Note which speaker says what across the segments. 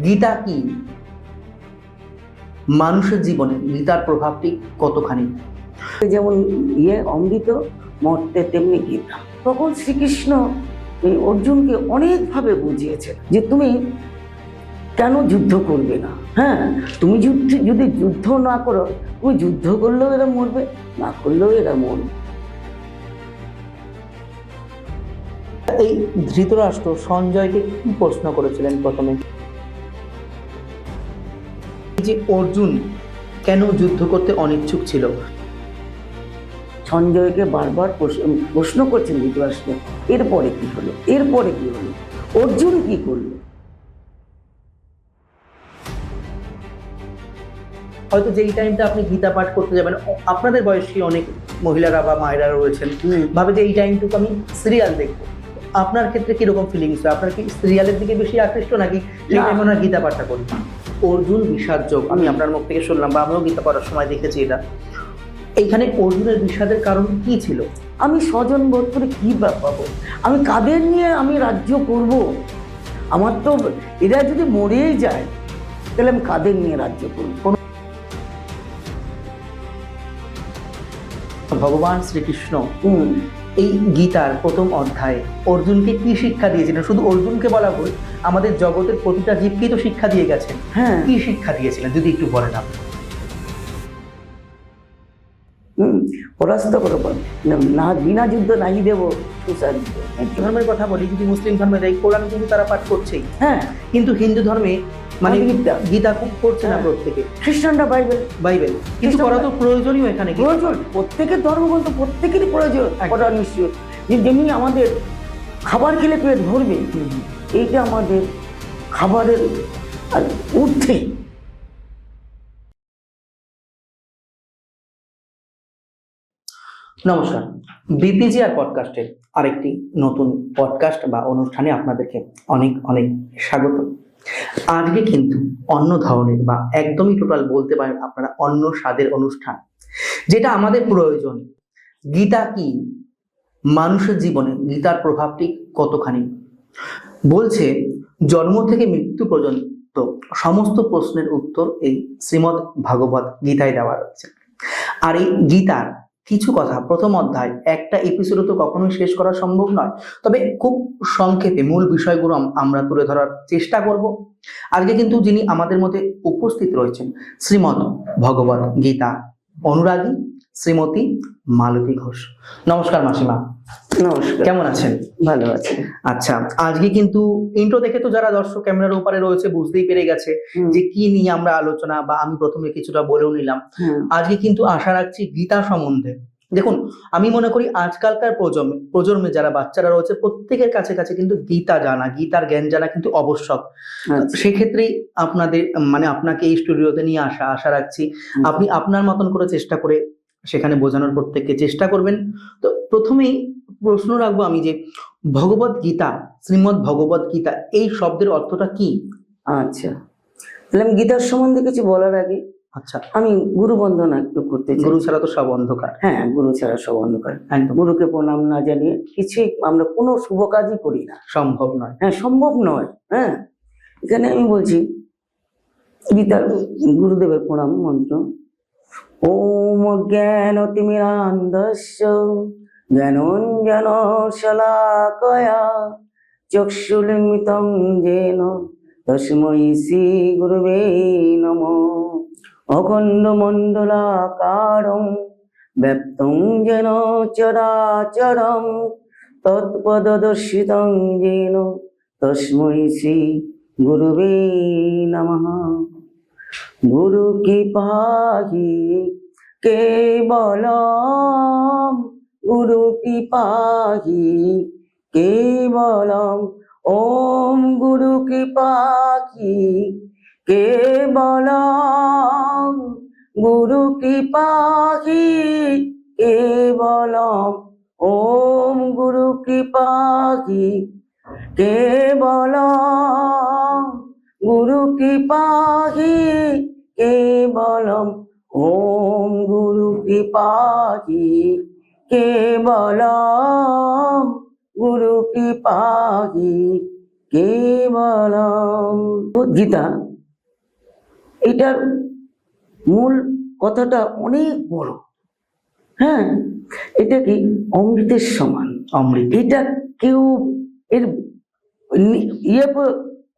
Speaker 1: গীতা কি? মানুষের জীবনে গীতার প্রভাবটি কতখানি?
Speaker 2: যেমন অমৃত মর্তে তেমনি গীতা। তখন শ্রীকৃষ্ণ অর্জুনকে অনেকভাবে বুঝিয়েছে যে তুমি কেন যুদ্ধ করবে না। হ্যাঁ, তুমি যদি যুদ্ধ না করো, তুমি যুদ্ধ করলেও এরা মরবে, না করলেও এরা মরবে।
Speaker 1: এই ধৃতরাষ্ট্র সঞ্জয়কে কি প্রশ্ন করেছিলেন প্রথমে? যে অর্জুন কেন যুদ্ধ করতে অনিচ্ছুক ছিল?
Speaker 2: সঞ্জয়কে বারবার প্রশ্ন করছেন ধৃতরাষ্ট্র, এরপরে কি হলো, এরপরে কি হলো, অর্জুন কি করলো।
Speaker 1: হয়তো যেই টাইমটা আপনি গীতা পাঠ করতে যাবেন, আপনাদের বয়সী অনেক মহিলারা বা মায়েরা রয়েছেন, ভাবে যে এই টাইমটুকু আমি সিরিয়াল দেখবো। আপনার ক্ষেত্রে কিরকম ফিলিংস হয়? আপনার কি সিরিয়ালের দিকে বেশি আকৃষ্ট, নাকি সেই টাইমে ওনার গীতা পাঠটা করি? অর্জুন বিষাদ যোগ, আমি আপনার মুখ থেকে শুনলাম বা আমিও গীতা পড়ার সময় দেখেছি এটা। এইখানে অর্জুনের বিষাদের কারণ কি ছিল?
Speaker 2: আমি স্বজন বোধ করে কি পাবো, আমি কাদের নিয়ে আমি রাজ্য করব? আমার তো এরা যদি মরেই যায়, তাহলে আমি কাদের নিয়ে রাজ্য করব?
Speaker 1: ভগবান শ্রীকৃষ্ণ এই গীতার প্রথম অধ্যায়ে অর্জুনকে কি শিক্ষা দিয়েছিলেন? শুধু অর্জুনকে বলা ভুল, আমাদের জগতের প্রতিটা জীবকেই তো শিক্ষা দিয়ে গেছেন।
Speaker 2: হ্যাঁ,
Speaker 1: কি শিক্ষা দিয়েছিলেন যদি একটু বলেন আপনি?
Speaker 2: পরাস্ত করব না, বিনা যুদ্ধ নাহি দেব সুসারিত।
Speaker 1: ধর্মের কথা বলি, যদি মুসলিম ধর্মে যাই, কোরআন কিন্তু তারা পাঠ করছেই।
Speaker 2: হ্যাঁ,
Speaker 1: কিন্তু হিন্দু ধর্মে মানে গীতা খুব করছে না প্রত্যেকে।
Speaker 2: খ্রিস্টানরা বাইবেল
Speaker 1: কিন্তু করা তো প্রয়োজনীয়। এখানে
Speaker 2: প্রয়োজন, প্রত্যেকের ধর্মগ্রন্থ প্রত্যেকেরই প্রয়োজন করা নিশ্চয়। যেমনি আমাদের খাবার খেলে পেট ভরবে, এইটা আমাদের খাবারের ঊর্ধ্বে।
Speaker 1: নমস্কার, বিপিজি আর পডকাস্টের আরেকটি নতুন পডকাস্ট বা অনুষ্ঠানে আপনাদেরকে অনেক অনেক স্বাগত। আজকে কিন্তু অন্য ধরনের বা একদমই টোটাল বলতে পারেন আপনারা অন্য স্বাদের অনুষ্ঠান, যেটা আমাদের প্রয়োজন। গীতা কি? মানুষের জীবনে গীতার প্রভাবটি কতখানি? বলছে জন্ম থেকে মৃত্যু পর্যন্ত সমস্ত প্রশ্নের উত্তর এই শ্রীমদ্ ভাগবত গীতায় দেওয়া রয়েছে। আর এই গীতার কিছু কথা, প্রথম অধ্যায় একটা এপিসোডে তো কখনোই শেষ করা সম্ভব নয়, তবে খুব সংক্ষেপে মূল বিষয়গুলো আমরা তুলে ধরার চেষ্টা করব। আজকে কিন্তু যিনি আমাদের মধ্যে উপস্থিত রয়েছেন, শ্রীমদ্ ভগবত গীতা অনুরাগী শ্রীমতী মালতী ঘোষ। নমস্কার মাসিমা।
Speaker 2: নমস্কার,
Speaker 1: কেমন আছেন?
Speaker 2: ভালো আছি।
Speaker 1: আচ্ছা, আজকে কিন্তু ইন্ট্রো দেখে তো যারা দর্শক ক্যামেরার উপরে রয়েছে বুঝতেই পেরে গেছে যে কি নিয়ে আমরা আলোচনা, বা আমি প্রথমে কিছুটা বলেও নিলাম। আজকে কিন্তু আশা রাখছি গীতা সম্বন্ধে। দেখুন, আমি মনে করি আজকালকার প্রজন্মে যারা বাচ্চারা রয়েছে প্রত্যেকের কাছে কাছে কিন্তু গীতা জানা, গীতার জ্ঞান জানা কিন্তু আবশ্যক। সেক্ষেত্রেই আপনাদের আপনাকে এই স্টুডিওতে নিয়ে আশা রাখছি আপনি আপনার মতন করে চেষ্টা করে সেখানে বোঝানোর প্রত্যেককে চেষ্টা করবেন। তো প্রথমেই প্রশ্ন রাখবো আমি যে ভগবত গীতা, শ্রীমদ্ ভগবত গীতা, এই শব্দের অর্থটা কি?
Speaker 2: আচ্ছা, তাহলে আমি গীতার সম্বন্ধে কিছু বলার আগে আমি গুরু বন্দনা একটু করতে চাই।
Speaker 1: গুরু ছাড়া তো সব অন্ধকার।
Speaker 2: হ্যাঁ, গুরু ছাড়া সব অন্ধকার। গুরুকে প্রণাম না জানিয়ে কিছুই আমরা কোনো শুভ কাজই করি না, সম্ভব নয়। হ্যাঁ, সম্ভব নয়। হ্যাঁ, এখানে আমি বলছি গীতার গুরুদেবের প্রণাম মন্ত্র। ওম জ্ঞানতিমিরান্ধস্য জ্ঞানাঞ্জন শলাকয়া চক্ষুর্মিলিতং येन তস্मै শ্রী গুরবে নমঃ। অখণ্ডমণ্ডলাকারং ব্যপ্তং যেন চরাচরং তৎপদদর্শিতং येन তস্मै শ্রী গুরবে নমঃ। গুরু কি পাহি কেবলম, গুরু কি পাহি কেবলম, ওম গুরু কি পাহি কেবলম, গুরু কি পাহি কেবলম, ওম গুরু কি পাহি কেবলম, গুরু কি পাহি কেবলম, ওম গুরু কি পাহি কেবলম, গুরু কি পাহি কেবলম। গীতা এটার মূল কথাটা অনেক বড়। হ্যাঁ, এটা কি অমৃতের সমান।
Speaker 1: অমৃত।
Speaker 2: এটা কেউ এর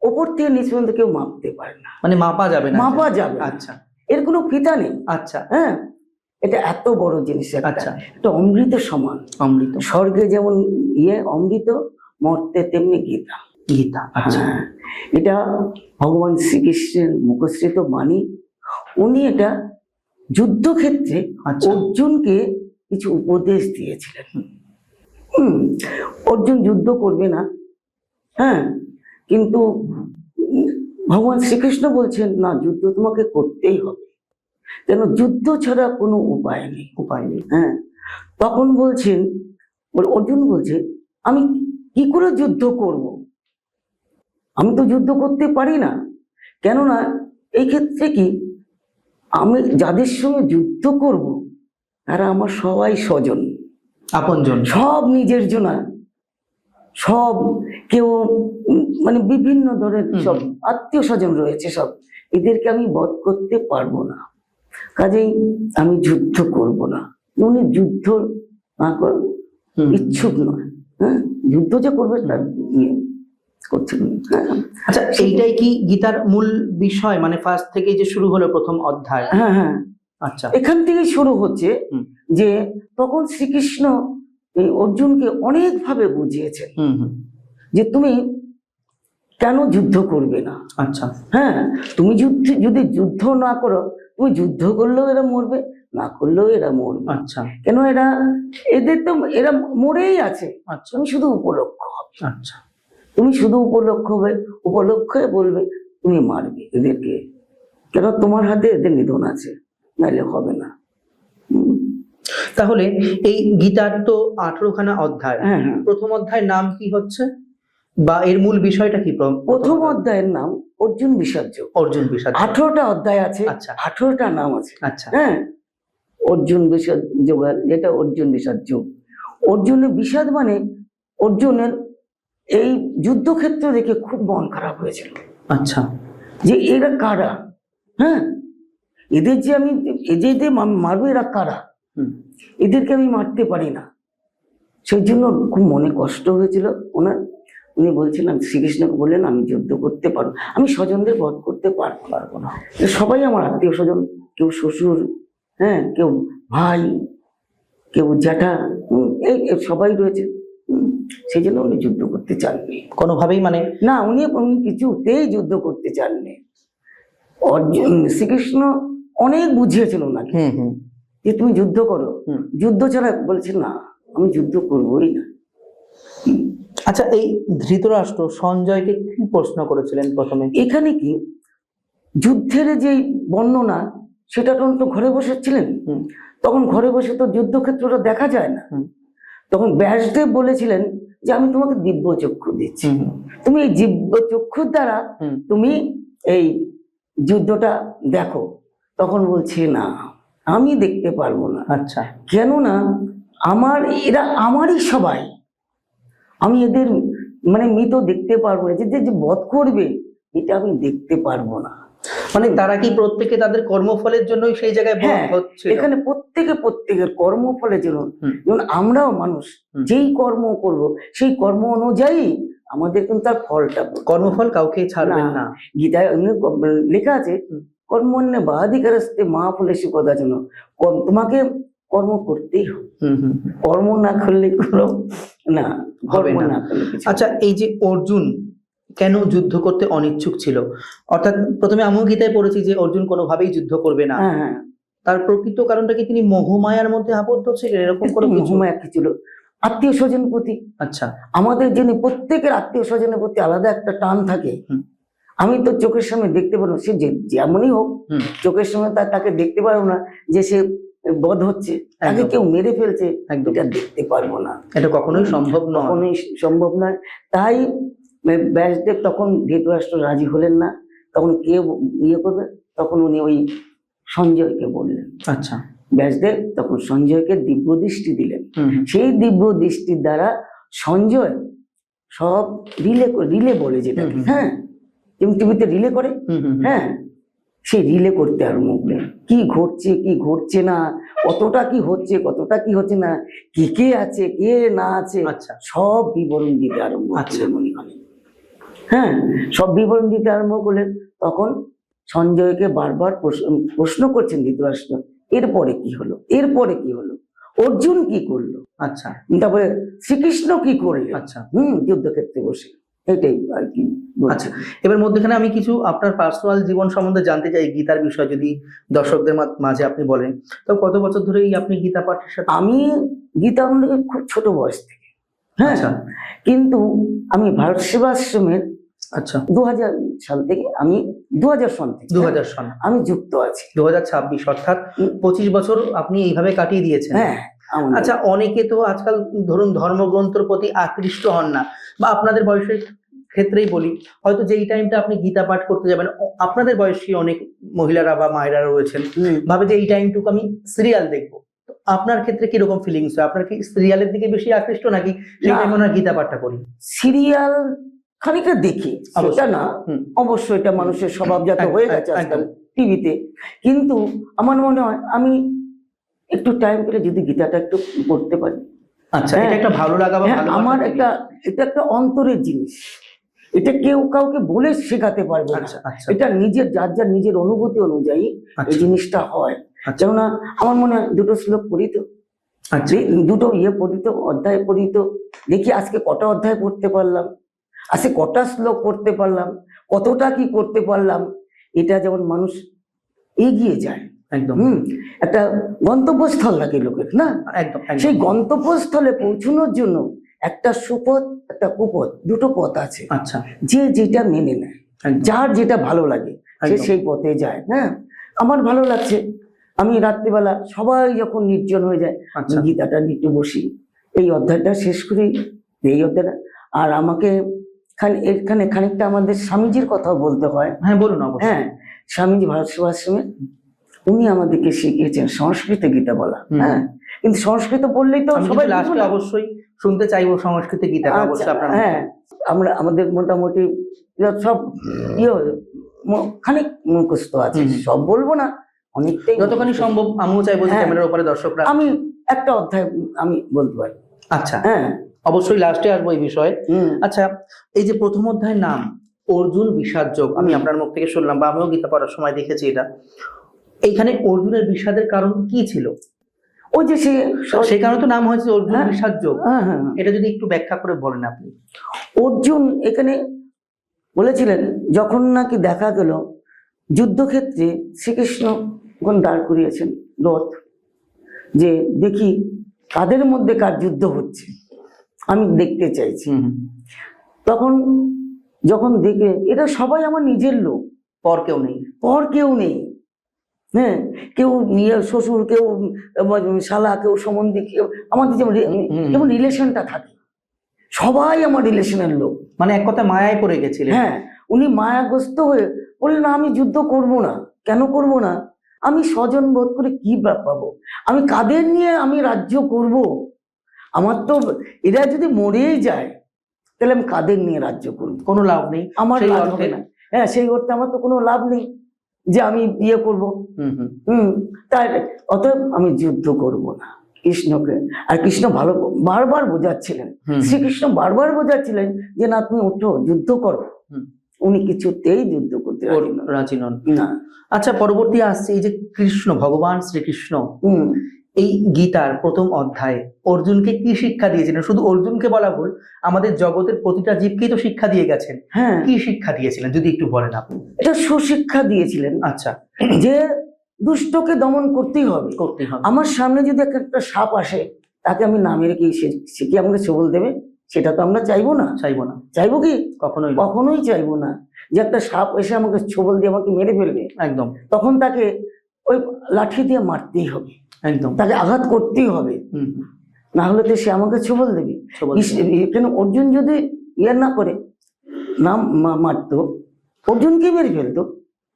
Speaker 2: ওপর থেকে নিচ পর্যন্ত কেউ মাপতে পারে না,
Speaker 1: মানে মাপা যাবে না।
Speaker 2: মাপা যাবে না।
Speaker 1: আচ্ছা,
Speaker 2: এর কোনো ফিতা নেই।
Speaker 1: আচ্ছা,
Speaker 2: হ্যাঁ, এটা এত বড় জিনিস।
Speaker 1: আচ্ছা।
Speaker 2: এটা অমৃতের সমান।
Speaker 1: অমৃত।
Speaker 2: স্বর্গে যেমন অমৃত, মর্তে তেমনি গীতা।
Speaker 1: গীতা। আচ্ছা।
Speaker 2: হ্যাঁ, এটা ভগবান শ্রীকৃষ্ণের মুখশ্রিত বাণী। উনি এটা যুদ্ধক্ষেত্রে
Speaker 1: আচ্ছা।
Speaker 2: অর্জুনকে কিছু উপদেশ দিয়েছিলেন। অর্জুন যুদ্ধ করবে না, হ্যাঁ, কিন্তু ভগবান শ্রীকৃষ্ণ বলছেন না, যুদ্ধ তোমাকে করতেই হবে, কেন যুদ্ধ ছাড়া কোনো উপায় নেই।
Speaker 1: উপায় নেই।
Speaker 2: হ্যাঁ, তখন বলছেন, অর্জুন বলছে আমি কি করে যুদ্ধ করব, আমি তো যুদ্ধ করতে পারি না। কেননা এই ক্ষেত্রে কি, আমি যাদের সঙ্গে যুদ্ধ করব তারা আমার সবাই স্বজন,
Speaker 1: আপনজন,
Speaker 2: সব নিজের জন্য, সব কেউ মানে বিভিন্ন ধরনের সব আত্মীয় স্বজন রয়েছে, সব এদেরকে আমি বধ করতে পারবো না, কাজেই আমি যুদ্ধ করব না। উনি যুদ্ধ না করার ইচ্ছুক নয়। হ্যাঁ, যুদ্ধ যে করবে তার ইয়ে করছেন।
Speaker 1: আচ্ছা, এইটাই কি গীতার মূল বিষয়, মানে ফার্স্ট থেকে যে শুরু হলো প্রথম অধ্যায়?
Speaker 2: হ্যাঁ হ্যাঁ,
Speaker 1: আচ্ছা,
Speaker 2: এখান থেকে শুরু হচ্ছে যে তখন শ্রীকৃষ্ণ অর্জুনকে অনেক ভাবে বুঝিয়েছেন যে তুমি কেন যুদ্ধ করবে না।
Speaker 1: আচ্ছা।
Speaker 2: হ্যাঁ, তুমি যদি যুদ্ধ না করো, তুমি যুদ্ধ করলেও এরা মরবে, না করলেও এরা মরবে।
Speaker 1: আচ্ছা।
Speaker 2: কেন এদের তো এরা মরেই আছে।
Speaker 1: আচ্ছা।
Speaker 2: তুমি শুধু উপলক্ষ হবে।
Speaker 1: আচ্ছা,
Speaker 2: তুমি শুধু উপলক্ষে বলবে তুমি মারবে এদেরকে, কেন তোমার হাতে এদের নিধন আছে, নাইলে হবে না।
Speaker 1: তাহলে এই গীতার তো 18খানা অধ্যায়।
Speaker 2: হ্যাঁ হ্যাঁ,
Speaker 1: প্রথম অধ্যায়ের নাম কি হচ্ছে, বা এর মূল বিষয়টা কি?
Speaker 2: প্রথম অধ্যায়ের নাম অর্জুন বিষাদ যোগ।
Speaker 1: অর্জুন বিষাদ।
Speaker 2: 18টা অধ্যায় আছে।
Speaker 1: আচ্ছা।
Speaker 2: 18টা নাম আছে।
Speaker 1: আচ্ছা।
Speaker 2: হ্যাঁ, অর্জুন বিষাদ যোগ, যেটা অর্জুন বিষাদ যোগ। অর্জুনের বিষাদ মানে অর্জুনের এই যুদ্ধক্ষেত্র দেখে খুব মন খারাপ হয়েছিল।
Speaker 1: আচ্ছা,
Speaker 2: যে এরা কারা, হ্যাঁ, এদের যে আমি এদের মারবো, এরা কারা, এদেরকে আমি মারতে পারি না। সেই জন্য খুব মনে কষ্ট হয়েছিল ওনার। উনি বলছিলেন, শ্রীকৃষ্ণকে বললেন আমি যুদ্ধ করতে পারবো, আমি স্বজনদের বধ করতে পারবো না। সবাই আমার আত্মীয় স্বজন, কেউ শ্বশুর, হ্যাঁ, কেউ ভাই, কেউ জ্যাঠা, এই সবাই রয়েছে। সেই জন্য উনি যুদ্ধ করতে চাননি
Speaker 1: কোনোভাবেই, মানে
Speaker 2: না, উনি কিছুতেই যুদ্ধ করতে চাননি। অর্জুন শ্রীকৃষ্ণ অনেক বুঝিয়েছিল ওনাকে যে তুমি যুদ্ধ করো, যুদ্ধ ছাড়া বলছে না, আমি যুদ্ধ করবোই না।
Speaker 1: আচ্ছা, এই ধৃতরাষ্ট্র সঞ্জয়কে কি প্রশ্ন করেছিলেন প্রথমে?
Speaker 2: এখানে কি যুদ্ধের যে বর্ণনা, সেটা তখন তো ঘরে বসে ছিলেন, তখন ঘরে বসে তো যুদ্ধক্ষেত্রটা দেখা যায় না। তখন ব্যাসদেব বলেছিলেন যে আমি তোমাকে দিব্য চক্ষু দিচ্ছি, তুমি এই দিব্য চক্ষুর দ্বারা তুমি এই যুদ্ধটা দেখো। তখন বলছে না, আমি দেখতে পারবো না।
Speaker 1: আচ্ছা।
Speaker 2: কেননা এরা আমারই সবাই, আমি এদের মানে মৃত দেখতে পারবো না, যে বধ করবে এটা আমি দেখতে পারবো না।
Speaker 1: মানে তারা কি প্রত্যেকে তাদের কর্মফলের জন্যই সেই জায়গায় বধ হচ্ছে?
Speaker 2: এখানে প্রত্যেকের কর্মফলের জন্য। যেমন আমরাও মানুষ, যেই কর্ম করব সেই কর্ম অনুযায়ী আমাদের কিন্তু তার ফলটা,
Speaker 1: কর্মফল কাউকে ছাড়বেন না।
Speaker 2: গীতায় লেখা আছে, কর্মণ্য বাধিকারস্তে মা ফলেষু কদাচন, তোমাকে কর্ম করতেই হবে, কর্ম না করলে কোনো না, কর্ম না করলে।
Speaker 1: আচ্ছা, এই যে অর্জুন কেন যুদ্ধ করতে অনিচ্ছুক ছিল, অর্থাৎ প্রথমে আমিও গীতায় পড়েছি যে অর্জুন কোনোভাবেই যুদ্ধ করবে না, তার প্রকৃত কারণটা কি তিনি মোহমায়ার মধ্যে আবদ্ধ ছিলেন, এরকম কোনো
Speaker 2: মোহমায়া কি ছিল? আত্মীয় স্বজন প্রতি। আচ্ছা, আমাদের যিনি প্রত্যেকের আত্মীয় স্বজনের প্রতি আলাদা একটা টান থাকে। আমি তো চোখের সামনে দেখতে পারবো, সে যেমনই হোক, চোখের সামনে তাকে দেখতে পারবো না যে সে বধ হচ্ছে, তাকে কেউ মেরে ফেলছে, এটা দেখতে পারবো না,
Speaker 1: এটা কখনোই সম্ভব নয়,
Speaker 2: কখনোই সম্ভব নয়। তাই ব্যাসদেব তখন ধৃতরাষ্ট্র রাজি হলেন না। তখন কে ইয়ে করবে? তখন উনি ওই সঞ্জয়কে বললেন।
Speaker 1: আচ্ছা,
Speaker 2: ব্যাসদেব তখন সঞ্জয়কে দিব্য দৃষ্টি দিলেন। সেই দিব্য দৃষ্টির দ্বারা সঞ্জয় সব রিলে রিলে বলে যেটাকে, হ্যাঁ, যেমন টিভিতে রিলে করে, হ্যাঁ, সেই রিলে করতে আরম্ভ করলে কি ঘটছে কি ঘটছে না, কতটা কি হচ্ছে কতটা কি হচ্ছে না, কে কে আছে কে না আছে,
Speaker 1: আচ্ছা
Speaker 2: সব বিবরণ দিতে আরম্ভ
Speaker 1: আচ্ছা।
Speaker 2: করলেন মনে হয়। হ্যাঁ, সব বিবরণ দিতে আরম্ভ করলেন। তখন সঞ্জয়কে বারবার প্রশ্ন করছেন ধৃতরাষ্ট্র, এরপরে কি হলো, এরপরে কি হলো, অর্জুন কি করলো,
Speaker 1: আচ্ছা
Speaker 2: তারপরে শ্রীকৃষ্ণ কি করলেন,
Speaker 1: আচ্ছা
Speaker 2: যুদ্ধক্ষেত্রে বসে, এটাই আর কি বলছি।
Speaker 1: আচ্ছা। এবার মধ্যখানে আমি কিছু আপনার পার্সোনাল জীবন সম্বন্ধে জানতে চাই, গীতার বিষয় যদি দর্শকদের মাঝে আপনি বলেন। তো কত বছর ধরে আপনি গীতা পাঠের সাথে?
Speaker 2: আমি গীতা খুব ছোট বয়স থেকে, হ্যাঁ,
Speaker 1: আচ্ছা
Speaker 2: কিন্তু আমি ভারত সেবাশ্রমের
Speaker 1: আচ্ছা
Speaker 2: 2000 সাল থেকে, আমি 2000 সন থেকে
Speaker 1: 2000 সন
Speaker 2: আমি যুক্ত আছি।
Speaker 1: 2026 অর্থাৎ 25 বছর আপনি এইভাবে কাটিয়ে দিয়েছেন।
Speaker 2: হ্যাঁ, আমাদের-
Speaker 1: আচ্ছা, অনেকে তো আজকাল ধরুন ধর্মগ্রন্থের প্রতি আকৃষ্ট হন না, বা আপনাদের বয়সের ক্ষেত্রেই বলি, হয়তো যেই টাইমটা আপনি গীতা পাঠ করতে যাবেন, আপনাদের বয়সী অনেক মহিলারা বা মায়েরা রয়েছেন, ভাবে যে এই টাইমটুকু আমি সিরিয়াল দেখবো। তো আপনার ক্ষেত্রে কিরকম ফিলিংস হয়? আপনার কি সিরিয়ালের দিকে বেশি আকৃষ্ট, নাকি সেই
Speaker 2: না।
Speaker 1: টাইমে ওনার গীতা পাঠটা করি?
Speaker 2: সিরিয়াল খানিকটা দেখি, সেটা
Speaker 1: অবশ্যই।
Speaker 2: না,
Speaker 1: হুম।
Speaker 2: অবশ্যই এটা মানুষের স্বভাবজাত
Speaker 1: একদম,
Speaker 2: হয়ে গেছে আজকাল
Speaker 1: একদম।
Speaker 2: টিভিতে, কিন্তু আমার মনে হয় আমি একটু টাইম পেলে যদি গীতাটা একটু পড়তে পারি,
Speaker 1: আচ্ছা,
Speaker 2: হ্যাঁ,
Speaker 1: এটা একটা ভালো লাগা বা
Speaker 2: হ্যাঁ,
Speaker 1: ভালোবাসার
Speaker 2: আমার
Speaker 1: জিনিস।
Speaker 2: এটা একটা অন্তরের জিনিস, এটা কেউ কাউকে বলে শেখাতে পারবে না,
Speaker 1: আচ্ছা আচ্ছা
Speaker 2: এটা নিজের যার যার নিজের অনুভূতি অনুযায়ী এই
Speaker 1: আচ্ছা
Speaker 2: জিনিসটা হয়।
Speaker 1: আচ্ছা
Speaker 2: কেননা আমার মনে হয় দুটো শ্লোক পড়ি তো,
Speaker 1: আচ্ছা
Speaker 2: দুটো পড়ি তো, অধ্যায় পড়ি তো, দেখি আজকে কটা অধ্যায় পড়তে পারলাম, আজকে কটা শ্লোক পড়তে পারলাম, কতটা কি করতে পারলাম, এটা যেমন মানুষ এগিয়ে যায়,
Speaker 1: একদম
Speaker 2: একটা গন্তব্যস্থল লাগে লোকের, না,
Speaker 1: একদম
Speaker 2: সেই
Speaker 1: একদম।
Speaker 2: গন্তব্যস্থলে পৌঁছানোর জন্য একটা সুপথ একটা কুপথ, দুটো পথ আছে,
Speaker 1: আচ্ছা
Speaker 2: যে যেটা মেনে নেয়,
Speaker 1: একদম
Speaker 2: যার যেটা ভালো লাগে সে
Speaker 1: একদম।
Speaker 2: সেই পথে যায়। হ্যাঁ, আমার ভালো লাগছে, আমি রাত্রিবেলা সবাই যখন নির্জন হয়ে যায়,
Speaker 1: আচ্ছা
Speaker 2: আমি গীতাটা নিতে বসি, এই অধ্যায়টা শেষ করি, এই অধ্যায়টা। আর আমাকে এখানে খানিকটা আমাদের স্বামীজির কথাও বলতে হয়।
Speaker 1: হ্যাঁ বলুন অবশ্যই।
Speaker 2: হ্যাঁ, স্বামীজি ভারত সেবাশ্রমে উনি আমাদেরকে শিখিয়েছেন সংস্কৃতে গীতা বলা। হ্যাঁ, কিন্তু সংস্কৃত বললেই তো
Speaker 1: আমি
Speaker 2: সবাই
Speaker 1: কিন্তু লাস্টে
Speaker 2: বুঝবে না।
Speaker 1: অবশ্যই শুনতে চাইবো সংস্কৃত গীতাটা,
Speaker 2: আচ্ছা,
Speaker 1: অবশ্যই আপনার মুখে।
Speaker 2: হ্যাঁ, আমাদের মোটামুটি সব ইয়ে খানিক মুখস্থ আছে, সব বলবো না, অনেকটাই
Speaker 1: যতখানি
Speaker 2: মুখস্থ।
Speaker 1: সম্ভব আমিও চাইবো যে
Speaker 2: হ্যাঁ।
Speaker 1: ক্যামেরার উপরে দর্শকরা।
Speaker 2: আমি একটা অধ্যায় আমি বলতে পারি।
Speaker 1: আচ্ছা,
Speaker 2: হ্যাঁ,
Speaker 1: অবশ্যই লাস্টে আসবো এই বিষয়ে। আচ্ছা, এই যে প্রথম অধ্যায়ের নাম অর্জুন বিষাদ যোগ, আমি আপনার মুখ থেকে শুনলাম বা আমিও গীতা পড়ার সময় দেখেছি এটা, এইখানে অর্জুনের বিষাদের কারণ কি ছিল?
Speaker 2: ওই যে
Speaker 1: সেই কারণে তো নাম হয়েছে অর্জুন
Speaker 2: হ্যাঁ।
Speaker 1: বিষাদ যোগ।
Speaker 2: হ্যাঁ, হ্যাঁ,
Speaker 1: এটা যদি একটু ব্যাখ্যা করে বলেন আপনি।
Speaker 2: অর্জুন এখানে বলেছিলেন, যখন নাকি দেখা গেল যুদ্ধক্ষেত্রে শ্রীকৃষ্ণ যখন দাঁড় করিয়েছেন রথ, যে দেখি কাদের মধ্যে কার যুদ্ধ হচ্ছে, আমি দেখতে চাইছি। তখন যখন দেখে এরা সবাই আমার নিজের লোক,
Speaker 1: পর কেউ নেই,
Speaker 2: পর কেউ নেই, হ্যাঁ, কেউ নিয়ে শ্বশুর, কেউ শালা, কেউ সম্বন্ধী, কেউ আমাদের যেমন রিলেশনটা থাকে, সবাই আমার রিলেশনের লোক।
Speaker 1: মানে এক কথা মায়ায় পড়ে গেছিলেন।
Speaker 2: হ্যাঁ, উনি মায়াগ্রস্ত হয়ে বললেন, আমি যুদ্ধ করব না। কেন করব না? আমি স্বজন বোধ করে কি পাবো? আমি কাদের নিয়ে আমি রাজ্য করব? আমার তো এরা যদি মরেই যায়, তাহলে আমি কাদের নিয়ে রাজ্য করব?
Speaker 1: কোনো লাভ নেই
Speaker 2: আমার
Speaker 1: সেই
Speaker 2: লাভ
Speaker 1: অর্থে।
Speaker 2: হবে না। হ্যাঁ, সেই অর্থে আমার তো কোনো লাভ নেই যে আমি ইয়ে করবো। তাই অতএব আমি যুদ্ধ করব না কৃষ্ণকে। আর কৃষ্ণ বারবার বোঝাচ্ছিলেন, শ্রীকৃষ্ণ বারবার বোঝাচ্ছিলেন যে না, তুমি ওঠো, যুদ্ধ করো। উনি কিছুতেই যুদ্ধ করতে
Speaker 1: রাজি নন
Speaker 2: না।
Speaker 1: আচ্ছা, পরবর্তী আসছে এই যে কৃষ্ণ, ভগবান শ্রীকৃষ্ণ এই গীতার প্রথম অধ্যায়ে অর্জুনকে কি শিক্ষা দিয়েছিলেন? শুধু অর্জুনকে বলা ভুল, আমাদের জগতের প্রতিটা জীবকেই তো শিক্ষা দিয়ে গেছেন।
Speaker 2: হ্যাঁ,
Speaker 1: কি শিক্ষা দিয়েছিলেন যদি একটু বলেন আপনি?
Speaker 2: এটা সুশিক্ষা দিয়েছিলেন।
Speaker 1: আচ্ছা,
Speaker 2: যে দুষ্টকে দমন করতেই হবে। আমার সামনে যদি একটা সাপ আসে, তাকে আমি না মেরে কি সে কি আমাকে ছবল দেবে? সেটা তো আমরা চাইবো না। চাইবো কি? কখনোই চাইবো না যে একটা সাপ এসে আমাকে ছবল দিয়ে আমাকে মেরে ফেলবে।
Speaker 1: একদম।
Speaker 2: তখন তাকে ওই লাঠি দিয়ে মারতেই হবে,
Speaker 1: একদম,
Speaker 2: তাকে আঘাত করতেই হবে, না হলে তো সে আমাকে ছবল দেবে। কেন অর্জুন যদি ইয়ে না করে, না মারতো, অর্জুনকেই মেরে ফেলতো।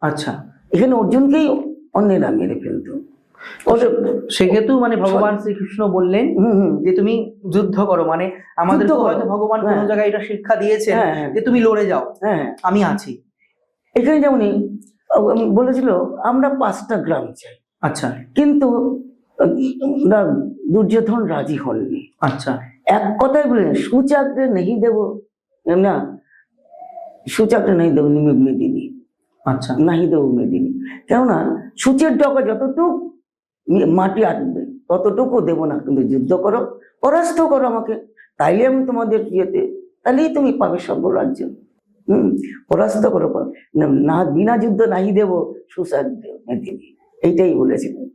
Speaker 1: আচ্ছা,
Speaker 2: এখানে অর্জুনকেই অন্যেরা মেরে ফেলতো।
Speaker 1: সেক্ষেত্রেও মানে ভগবান শ্রীকৃষ্ণ বললেন যে তুমি যুদ্ধ করো, মানে আমাদের হয়তো ভগবান কোন জায়গায় এটা শিক্ষা দিয়েছেন যে তুমি লড়ে যাও, আমি আছি।
Speaker 2: এখানে যেমনই বলেছিল আমরা 5টা গ্রাম চাই।
Speaker 1: আচ্ছা,
Speaker 2: কিন্তু দুর্যোধন রাজি হননি।
Speaker 1: আচ্ছা,
Speaker 2: এক কথাই বললেন সুচাগ্রে নেই দেব না, সুচাগ্রে নেই দেব মেদিনী।
Speaker 1: আচ্ছা,
Speaker 2: নাহি দেব মেদিনী, কেননা সূচের ডগা যতটুকু মাটি আটবে ততটুকু দেব না, কিন্তু যুদ্ধ করো, পরাস্ত করো আমাকে, তাইলে আমি তোমাদের ইয়েতে, তাহলেই তুমি পাবে সর্বরাজ্য। পরাস্ত করো না, বিনা যুদ্ধ নাহি দেব সুচাগ্রে মেদিনী, এইটাই বলেছিলেন।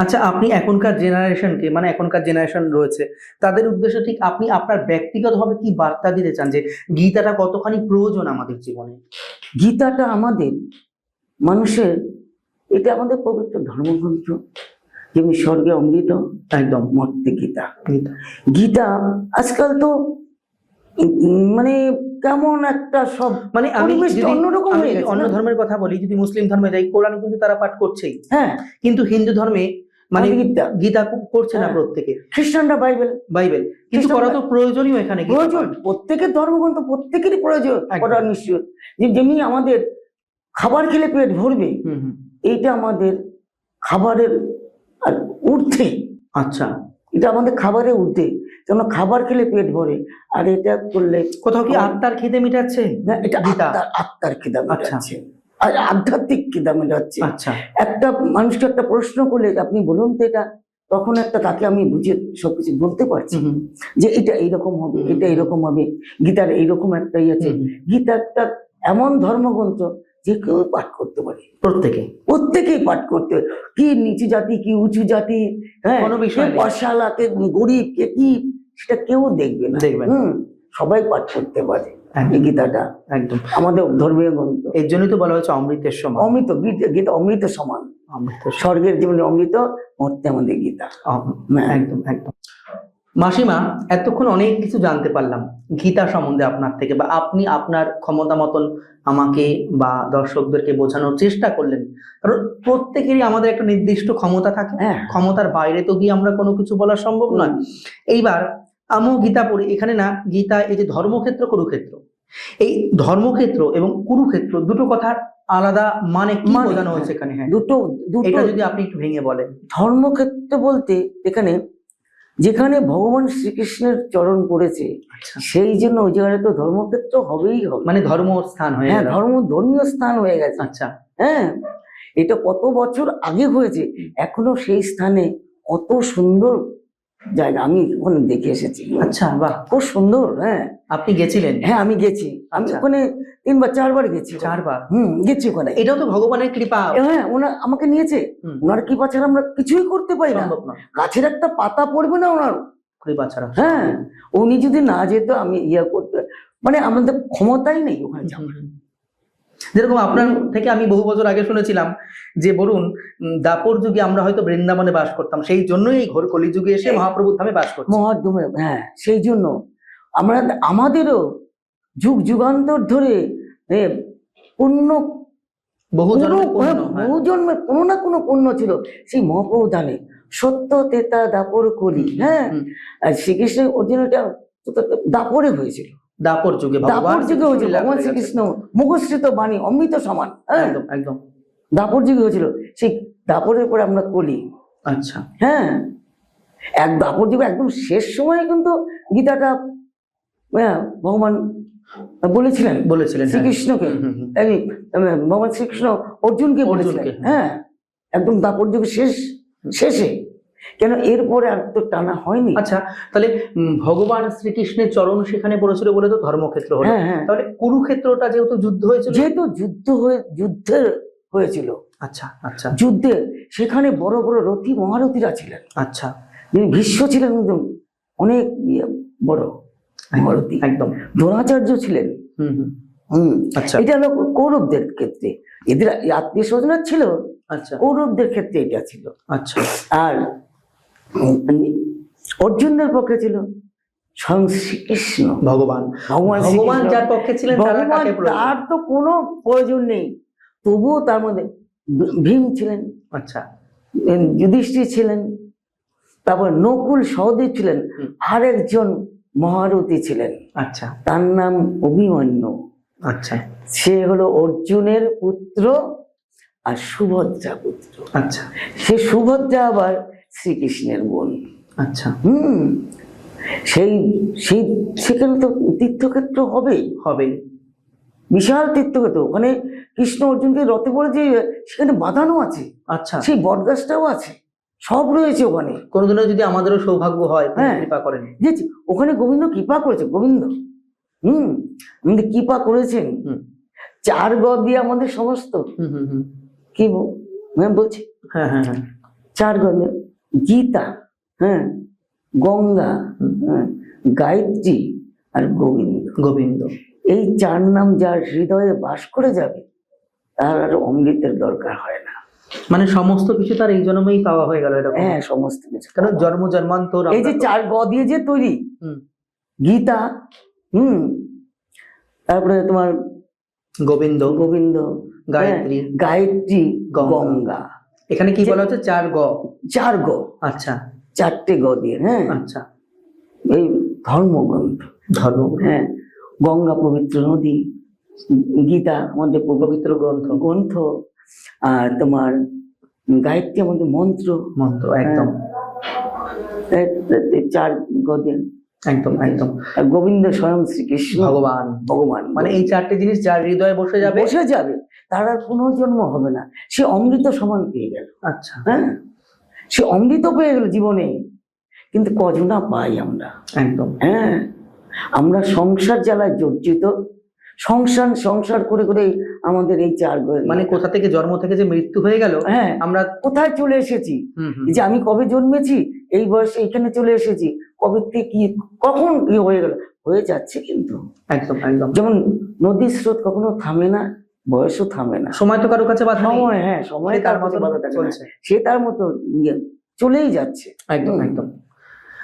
Speaker 1: আচ্ছা, আপনি এখনকার জেনারেশনকে, মানে এখনকার জেনারেশন রয়েছে তাদের উদ্দেশ্যে ঠিক আপনি আপনার ব্যক্তিগতভাবে কি বার্তা দিতে চান, যে গীতাটা কতখানি প্রয়োজন আমাদের জীবনে?
Speaker 2: গীতাটা আমাদের মানুষের, এটা আমাদের পবিত্র ধর্মগ্রন্থ, যেমনি স্বর্গে অমৃত
Speaker 1: একদম
Speaker 2: মর্তে গীতা। গীতা আজকাল তো মানে কেমন একটা সব,
Speaker 1: মানে আমি
Speaker 2: অন্যরকম হয়ে গেছে।
Speaker 1: অন্য ধর্মের কথা বলি, যদি মুসলিম ধর্মে যাই, কোরআন কিন্তু তারা পাঠ করছেই,
Speaker 2: হ্যাঁ,
Speaker 1: কিন্তু হিন্দু ধর্মে মানে গীতা করছে না প্রত্যেকে।
Speaker 2: খ্রিস্টানরা বাইবেল,
Speaker 1: কিন্তু করা তো প্রয়োজনীয়, এখানে
Speaker 2: প্রয়োজন, প্রত্যেকের ধর্মগ্রন্থ প্রত্যেকেরই প্রয়োজন করা নিশ্চয়। যেমনি আমাদের খাবার খেলে পেট ভরবে, এইটা আমাদের খাবারের আর ঊর্ধ্বে।
Speaker 1: আচ্ছা,
Speaker 2: এটা আমাদের খাবারের ঊর্ধ্বে, কেন খাবার খেলে পেট ভরে, আর এটা করলে
Speaker 1: কোথাও কি আত্মার খিদে মিটাচ্ছে
Speaker 2: না, এটা আত্মার খিদা মেটাচ্ছে, আর আধ্যাত্মিক খিদা মেটাচ্ছে।
Speaker 1: আচ্ছা,
Speaker 2: একটা মানুষকে একটা প্রশ্ন করলে আপনি বলুন তো এটা, তখন একটা তাকে আমি বুঝে সবকিছু বলতে পারছি যে এটা এইরকম হবে, এটা এইরকম হবে। গীতার এইরকম একটা ইয়ে আছে। গীতা একটা এমন ধর্মগ্রন্থ যে কেউ পাঠ করতে পারে, প্রত্যেকেই পাঠ করতে পারে, কি নিচু জাতি কি উঁচু জাতি, হ্যাঁ, পয়সালা কে গরিব কে কি, সেটা কেউ দেখবে না, সবাই পাঠ করতে পারে গীতাটা।
Speaker 1: একদম
Speaker 2: আমাদের ধর্মীয় গ্রন্থ,
Speaker 1: এর জন্যই তো বলা হয়েছে অমৃতের সমান।
Speaker 2: অমৃত, গীতা অমৃত সমান, স্বর্গের যেমন অমৃত মর্তে আমাদের গীতা।
Speaker 1: একদম একদম। মাসিমা, এতক্ষণ অনেক কিছু জানতে পারলাম গীতা সম্বন্ধে আপনার থেকে, বা আপনি আপনার ক্ষমতা মতন আমাকে বা দর্শকদেরকে বোঝানোর চেষ্টা করলেন। কারণ প্রত্যেকেরই আমাদের একটা নির্দিষ্ট ক্ষমতা থাকে, ক্ষমতার বাইরে তো গিয়ে আমরা কোনো কিছু বলা সম্ভব নয়। এইবার আমিও গীতা পড়ি, এখানে না গীতা এই যে ধর্মক্ষেত্র কুরুক্ষেত্র, এই ধর্মক্ষেত্র এবং কুরুক্ষেত্র দুটো কথার আলাদা মানে কি বোঝানো হয়েছে এখানে? হ্যাঁ, দুটো এটা যদি আপনি একটু ভেঙে বলেন।
Speaker 2: ধর্মক্ষেত্র বলতে এখানে যেখানে ভগবান শ্রীকৃষ্ণের চরণ পড়েছে, সেই জন্য ওই জায়গায় তো ধর্মক্ষেত্র হবেই হবে, মানে
Speaker 1: ধর্মস্থান হয়ে গেল,
Speaker 2: ধর্মীয় স্থান হয়ে গেছে।
Speaker 1: আচ্ছা,
Speaker 2: হ্যাঁ, এটা কত বছর আগে হয়েছে, এখনো সেই স্থানে কত সুন্দর জায়গা, আমি ওখানে দেখে এসেছি।
Speaker 1: আচ্ছা, বাহ,
Speaker 2: খুব সুন্দর। হ্যাঁ,
Speaker 1: আপনি গেছিলেন?
Speaker 2: হ্যাঁ, আমি গেছি, আমি ওখানে 3 বা 4 বার গেছি।
Speaker 1: 4 বার?
Speaker 2: গেছি ওখানে।
Speaker 1: এটাও তো ভগবানের কৃপা।
Speaker 2: হ্যাঁ, ওনার আমাকে নিয়েছে, ওনার কৃপা ছাড়া আমরা কিছুই করতে পারি না, গাছের একটা পাতা পড়বে না ওনার
Speaker 1: কৃপা ছাড়া।
Speaker 2: হ্যাঁ, উনি যদি না যেত আমি ইয়ে করতে, মানে আমাদের ক্ষমতাই নেই ওখানে যাওয়ার।
Speaker 1: যেরকম আপনার থেকে আমি বহু বছর আগে শুনেছিলাম যে বলুন দাপর যুগে আমরা হয়তো বৃন্দাবনে বাস করতাম, সেই জন্যই এই ঘোর কলি যুগে এসে মহাপ্রভুর ধামে বাস করছি।
Speaker 2: মহাধামে, হ্যাঁ, সেই জন্য আমাদেরও যুগ যুগান্তর ধরে পুণ্য, বহু জন্মে কোনো না কোনো পুণ্য ছিল সেই মহাপ্রভু ধামে। সত্য তেতা দাপর কলি। হ্যাঁ, আর শ্রীকৃষ্ণের অর্জুনটা দাপরে হয়েছিল,
Speaker 1: দাপর যুগে
Speaker 2: হয়েছিল। ভগবান শ্রীকৃষ্ণ মুখশ্রিত বাণী অমৃত সমান,
Speaker 1: একদম একদম
Speaker 2: দাপর যুগে হয়েছিল। সেই দাপরের পরে আমরা কলি।
Speaker 1: আচ্ছা,
Speaker 2: হ্যাঁ, এক দাপর যুগে একদম শেষ সময়ে কিন্তু গীতাটা ভগবান বলেছিলেন শ্রীকৃষ্ণকে, ভগবান শ্রীকৃষ্ণ অর্জুনকে বলেছিলেন। হ্যাঁ, একদম দাপর যুগে শেষে, কেন এরপরে আর তো টানা হয়নি।
Speaker 1: আচ্ছা, তাহলে ভগবান শ্রীকৃষ্ণের চরণ সেখানে পড়েছিল বলে তো ধর্মক্ষেত্র হলো। তাহলে কুরুক্ষেত্রটা যেহেতু যুদ্ধ হয়েছিল,
Speaker 2: যুদ্ধের হয়েছিল।
Speaker 1: আচ্ছা আচ্ছা,
Speaker 2: যুদ্ধে সেখানে বড় বড় রথী মহারথীরা ছিলেন।
Speaker 1: আচ্ছা,
Speaker 2: ভীষ্ম ছিলেন একদম অনেক বড় মহারথী, একদম দ্রোণাচার্য ছিলেন।
Speaker 1: আচ্ছা,
Speaker 2: এটা হলো কৌরবদের ক্ষেত্রে, এদের আত্মীয় স্বজন ছিল।
Speaker 1: আচ্ছা,
Speaker 2: কৌরবদের ক্ষেত্রে এটা ছিল।
Speaker 1: আচ্ছা,
Speaker 2: আর অর্জুনদের পক্ষে ছিল স্বয়ং শ্রীকৃষ্ণ, ভগবান
Speaker 1: যার পক্ষে ছিলেন,
Speaker 2: তার তো কোনো প্রয়োজন নেই, তবুও তার মধ্যে ভীম ছিলেন।
Speaker 1: আচ্ছা,
Speaker 2: যুধিষ্ঠির ছিলেন, তারপর নকুল সহদেব ছিলেন, আর একজন মহারথী ছিলেন,
Speaker 1: আচ্ছা
Speaker 2: তার নাম অভিমন্যু।
Speaker 1: আচ্ছা
Speaker 2: সে হলো অর্জুনের পুত্র আর সুভদ্রা পুত্র।
Speaker 1: আচ্ছা
Speaker 2: সে সুভদ্রা আবার শ্রীকৃষ্ণের বোন।
Speaker 1: আচ্ছা
Speaker 2: সেই সেই সেখানে তো তীর্থক্ষেত্র হবেই,
Speaker 1: হবে।
Speaker 2: বিশাল তীর্থক্ষেত্র। ওখানে কৃষ্ণ অর্জুনকে রথে পড়ে যে সেখানে বাঁধানো আছে,
Speaker 1: আচ্ছা,
Speaker 2: সেই বটগাছটাও আছে, সব রয়েছে ওখানে।
Speaker 1: কোনোদিনও যদি আমাদেরও সৌভাগ্য হয়, তিনি
Speaker 2: হ্যাঁ।
Speaker 1: কৃপা করেন।
Speaker 2: দেখছি ওখানে গোবিন্দ কৃপা করেছে, গোবিন্দ আমাদের কৃপা করেছেন। 4 গ দিয়ে আমাদের সমস্ত কি বলছি,
Speaker 1: হ্যাঁ হ্যাঁ হ্যাঁ
Speaker 2: 4 গ দিয়ে গীতা, হ্যাঁ, গঙ্গা, হ্যাঁ, গায়ত্রী আর গোবিন্দ।
Speaker 1: গোবিন্দ,
Speaker 2: এই 4 নাম যার হৃদয়ে বাস করে যাবে তার আর অমৃতের দরকার হয় না।
Speaker 1: মানে সমস্ত কিছু তার এই জন্মেই পাওয়া হয়ে গেল এরকম।
Speaker 2: হ্যাঁ, সমস্ত কিছু।
Speaker 1: কারণ জন্ম জন্মান্তর
Speaker 2: এই যে 4 গ দিয়ে যে তৈরি গীতা, তারপরে তোমার
Speaker 1: গোবিন্দ,
Speaker 2: গোবিন্দ,
Speaker 1: গায়ত্রী,
Speaker 2: গায়ত্রী, গঙ্গা।
Speaker 1: এখানে কি বলা হচ্ছে? 4 গ।
Speaker 2: 4 গ,
Speaker 1: আচ্ছা,
Speaker 2: 4টে গ দিয়ে, হ্যাঁ,
Speaker 1: আচ্ছা,
Speaker 2: এই ধর্মগ্রন্থ।
Speaker 1: ধর্ম,
Speaker 2: হ্যাঁ, গঙ্গা পবিত্র নদী, গীতা আমাদের পবিত্র গ্রন্থ, আর তোমার গায়ত্রী আমাদের মন্ত্র।
Speaker 1: মন্ত্র, একদম
Speaker 2: 4 গ দিয়ে,
Speaker 1: একদম একদম।
Speaker 2: আর গোবিন্দ স্বয়ং শ্রীকৃষ্ণ,
Speaker 1: ভগবান।
Speaker 2: মানে
Speaker 1: এই 4টে জিনিস যার হৃদয়ে বসে যাবে
Speaker 2: তার আর পুনর্জন্ম হবে না, সে অমৃত সমান পেয়ে গেল।
Speaker 1: আচ্ছা,
Speaker 2: হ্যাঁ, সে অমৃত পেয়ে গেল জীবনে। কিন্তু কজনা পাই আমরা?
Speaker 1: একদম।
Speaker 2: হ্যাঁ, আমরা সংসার জ্বালায় জর্জিত, সংসার করে করে আমাদের এই 4 গ,
Speaker 1: মানে কোথা থেকে জন্ম থেকে যে মৃত্যু হয়ে গেল,
Speaker 2: হ্যাঁ,
Speaker 1: আমরা
Speaker 2: কোথায় চলে এসেছি, যে আমি কবে জন্মেছি, এই বয়সে এখানে চলে এসেছি, কবে থেকে কি কখন কি হয়ে গেল, হয়ে যাচ্ছে। কিন্তু
Speaker 1: একদম একদম,
Speaker 2: যেমন নদীর স্রোত কখনো থামে না, বয়সও থামে না,
Speaker 1: সময় তো কারো কাছে বাধা নেই।
Speaker 2: সময়, হ্যাঁ, সময়
Speaker 1: তার মতো চলছে,
Speaker 2: সে তার মতো চলেই যাচ্ছে।
Speaker 1: একদম একদম।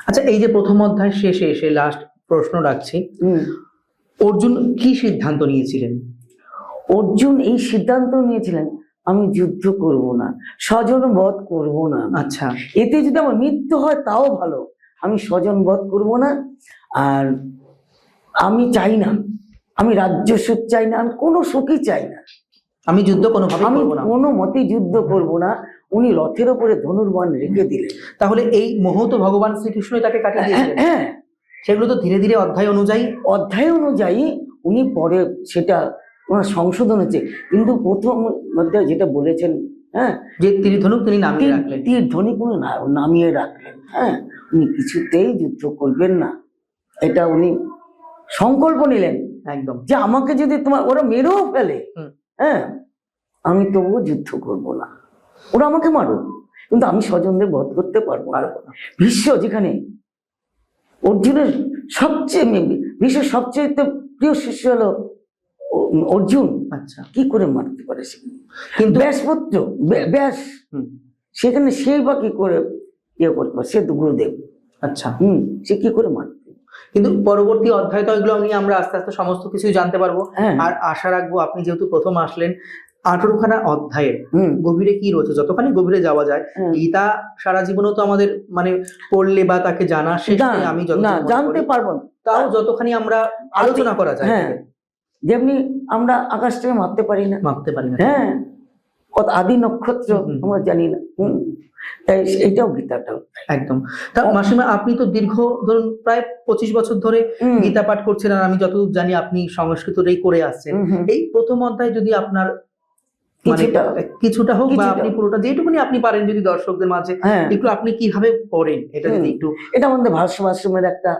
Speaker 1: আচ্ছা, এই যে প্রথম অধ্যায় শেষে এসে লাস্ট প্রশ্ন রাখছি, অর্জুন কি সিদ্ধান্ত নিয়েছিলেন?
Speaker 2: অর্জুন এই সিদ্ধান্ত নিয়েছিলেন, আমি যুদ্ধ করব না, স্বজন বধ করব না।
Speaker 1: আচ্ছা,
Speaker 2: এতে যদি আমার মৃত্যু হয় তাও ভালো, আমি স্বজন বধ করব না। আর আমি চাই না, আমি রাজ্য সুখ চাই না, আমি কোনো সুখই চাই না,
Speaker 1: আমি যুদ্ধ কোনোভাবে করব না,
Speaker 2: কোনো মতেই যুদ্ধ করব না। উনি রথের ওপরে ধনুর্বাণ রেখে দিলেন।
Speaker 1: তাহলে এই মোহ তো ভগবান শ্রীকৃষ্ণই তাকে কাটিয়ে দিয়েছিলেন।
Speaker 2: হ্যাঁ,
Speaker 1: সেগুলো তো ধীরে ধীরে অধ্যায় অনুযায়ী
Speaker 2: উনি পরে সেটা ওনার সংশোধন হচ্ছে। কিন্তু প্রথম অধ্যায় যেটা বলেছেন, হ্যাঁ,
Speaker 1: যে তীর ধনুক তিনি নামিয়ে রাখলেন,
Speaker 2: তীর ধনুক উনি নামিয়ে রাখলেন। হ্যাঁ, উনি কিছুতেই যুদ্ধ করবেন না, এটা উনি সংকল্প নিলেন।
Speaker 1: একদম,
Speaker 2: যে আমাকে যদি ওরা মেরেও ফেলে, হ্যাঁ, আমি তবুও যুদ্ধ করব না, ওরা আমাকে মারুক, কিন্তু আমি স্বজনদের বধ করতে পারবো না। ভীষ্ম, যেখানে অর্জুনের বিশ্বের সবচেয়ে প্রিয় শিষ্য হলো অর্জুন,
Speaker 1: আচ্ছা,
Speaker 2: কি করে মারতে পারে?
Speaker 1: কিন্তু
Speaker 2: ব্যাসপুত্র ব্যাস, সেখানে সে বা কি করে করতে পারে? সে তো গুরুদেব।
Speaker 1: আচ্ছা,
Speaker 2: সে কি করে মারতে?
Speaker 1: কিন্তু পরবর্তী অধ্যায় তো এগুলো নিয়ে আমরা আস্তে আস্তে সমস্ত কিছুই জানতে পারবো।
Speaker 2: হ্যাঁ।
Speaker 1: আর আশা রাখবো, আপনি যেহেতু প্রথম আসলেন, 18খানা অধ্যায়ের গভীরে কি রয়েছে, যতখানি গভীরে যাওয়া যায়। গীতা সারা জীবনও তো আমাদের মানে পড়লে বা তাকে জানা শেষ নেই, আমি
Speaker 2: জানতে পারবো,
Speaker 1: তাও যতখানি আমরা আলোচনা করা যায়।
Speaker 2: হ্যাঁ, যেমনি আমরা আকাশটাকে মাপতে পারি না, হ্যাঁ, কত আদি নক্ষত্র আমরা জানি না, তাই এটাও গীতাটাও
Speaker 1: একদম। তা মাসিমা, আপনি তো দীর্ঘ ধরুন প্রায় 25 বছর ধরে গীতা পাঠ করছেন, আর আমি যতদূর জানি আপনি সংস্কৃতটাই করে আসছেন। এই প্রথম অধ্যায় যদি আপনার কিছুটা হোক বা আপনি পুরোটা যেটুকুনি আপনি পারেন, যদি দর্শকদের মাঝে একটু আপনি কিভাবে পড়েন, এটা যদি একটু।
Speaker 2: এটা আমাদের ভাষ্যমের একটা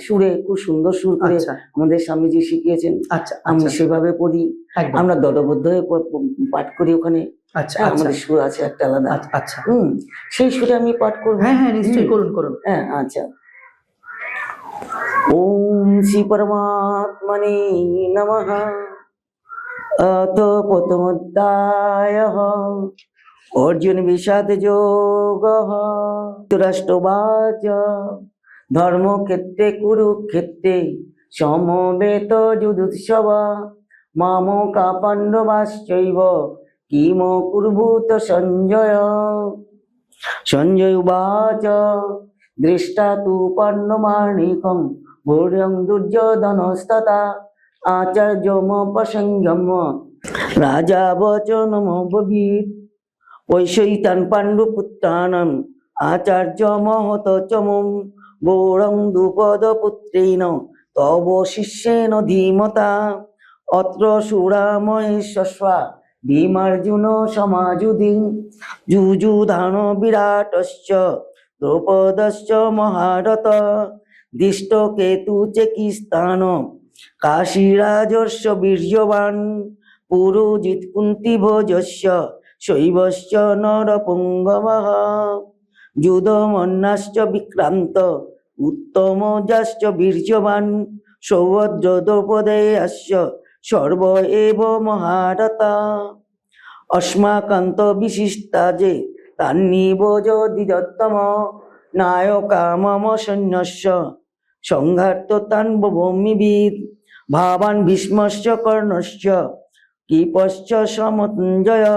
Speaker 2: সুরে, খুব সুন্দর সুর করে আমাদের স্বামীজি শিখিয়েছেন।
Speaker 1: আচ্ছা,
Speaker 2: আমি সেভাবে পড়ি, আমরা দলবদ্ধ হয়ে পাঠ করি ওখানে।
Speaker 1: আচ্ছা,
Speaker 2: আমাদের সুর আছে একটা আলাদা।
Speaker 1: আচ্ছা,
Speaker 2: সেই সুরে আমি পাঠ করবো।
Speaker 1: হ্যাঁ হ্যাঁ, নিশ্চয়ই করুন।
Speaker 2: হ্যাঁ, আচ্ছা। ওম শ্রী পরমাত্মনে নমঃ। অত প্রথম অধ্যায় অর্জুন বিষাদ যোগঃ ধৃতরাষ্ট্রবাচ ধর্মক্ষেত্রে কুরুক্ষেত্রে সমবেত যুযুৎসব মামকা পাণ্ডবাশ্চৈব কিম কুর্ভূত সঞ্জয়। সঞ্জয় উবাচ দৃষ্টা তু পর্ণমাণিকম ভূর্যং দুর্যোধনস্ততা আচার্যমপসংযম রাজা বচনমব্রবীৎ। ঐশৈতান পাণ্ডুপুত্রাণাম আচার্য মহত চমুম গৌরং দ্রুপদপুত্রেণ তব শিষ্যেন ধীমতা। অত্র সুরা মহেশ্বস্বা ভীমার্জুন সমাযুধি যুযুধান বিরাটশ্চ দ্রৌপদশ্চ মহারথ। দৃষ্টকেতু চেকিস্তান কাশীরাজস্য বীর্যবান পুরোজিত কুন্তিভোজস্য শৈবশ্চ নরপুঙ্গবঃ। যুধমন্যাশ্চ বিক্রান্ত উত্তমজাশ্চ বীর্যবান সৌভদ্র দ্রৌপদেয়াশ্চ সর্ব এব মহারথা। অস্মাকান্ত বিশিষ্টা যে তান্নিবোজ দ্বিজোত্তম নায়কা মম সৈন্যস্য সংঘাত তান ভূমিবিদ। ভাবান ভীষ্মশ্চ কর্ণশ্চ কৃপশ্চ সমঞ্জয়